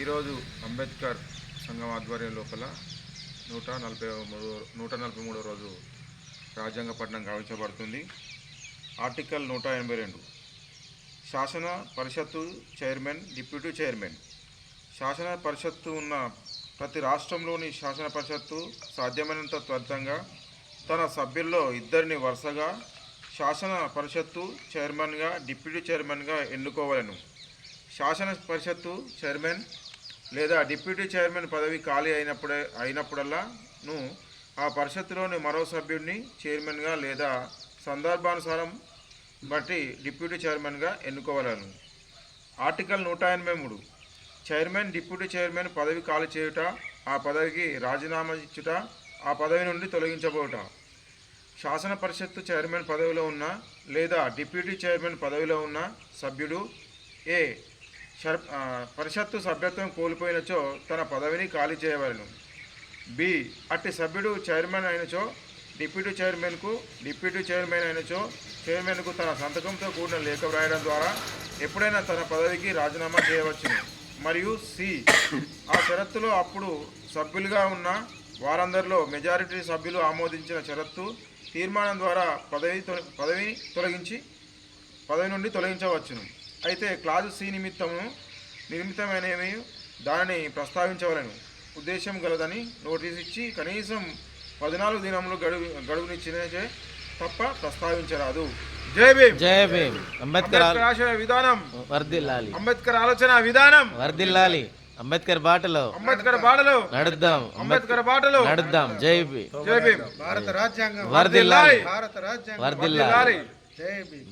ఈరోజు అంబేద్కర్ సంఘం ఆధ్వర్యం లోపల 143వ రోజు రాజ్యాంగ పఠనం గావించబడుతుంది. ఆర్టికల్ 182 శాసన పరిషత్తు చైర్మన్, డిప్యూటీ చైర్మన్. శాసన పరిషత్తు ఉన్న ప్రతి రాష్ట్రంలోని శాసన పరిషత్తు సాధ్యమైనంత త్వరితంగా తన సభ్యుల్లో ఇద్దరిని వరుసగా శాసన పరిషత్తు చైర్మన్గా, డిప్యూటీ చైర్మన్గా ఎన్నుకోవాలను. శాసన పరిషత్తు చైర్మన్ లేదా డిప్యూటీ చైర్మన్ పదవి ఖాళీ అయినప్పుడల్లాను ఆ పరిషత్తులోని మరో సభ్యుడిని చైర్మన్గా లేదా సందర్భానుసారం బట్టి డిప్యూటీ చైర్మన్గా ఎన్నుకోవాలను. ఆర్టికల్ 183 చైర్మన్, డిప్యూటీ చైర్మన్ పదవి ఖాళీ చేయుట, ఆ పదవికి రాజీనామా ఇచ్చుట, ఆ పదవి నుండి తొలగించబోట. శాసన పరిషత్తు చైర్మన్ పదవిలో ఉన్న లేదా డిప్యూటీ చైర్మన్ పదవిలో ఉన్న సభ్యుడు ఏ పరిషత్తు సభ్యత్వం కోల్పోయినచో తన పదవిని ఖాళీ చేయవలెను. బి అట్టి సభ్యుడు చైర్మన్ అయినచో డిప్యూటీ చైర్మన్కు, డిప్యూటీ చైర్మన్ అయినచో చైర్మన్కు తన సంతకంతో కూడిన లేఖ వ్రాయడం ద్వారా ఎప్పుడైనా తన పదవికి రాజీనామా చేయవచ్చును. మరియు సి ఆ షరతులో అప్పుడు సభ్యులుగా ఉన్న వారందరిలో మెజారిటీ సభ్యులు ఆమోదించిన షరతు తీర్మానం ద్వారా పదవి నుండి తొలగించవచ్చును. అయితే క్లాజు సి నిమిత్తమైనవి దానిని ప్రస్తావించవలను ఉద్దేశం గలదని నోటీస్ ఇచ్చి కనీసం 14 దినములు గడువునిచ్చినచే తప్ప ప్రస్తావించరాదు. జై భీమ్. జై భీమ్. అంబేద్కర్ ఆశయ విధానం వర్ధిల్లాలి. అంబేద్కర్ ఆలోచన విధానం వర్ధిల్లాలి. అంబేద్కర్ బాటలో నడుద్దాం. అంబేద్కర్ బాటలో నడుద్దాం. జై భీమ్. జై భీమ్. భారత రాజ్యాంగం వర్ధిల్లాలి. భారత రాజ్యాంగం వర్ధిల్లాలి. జై భీమ్.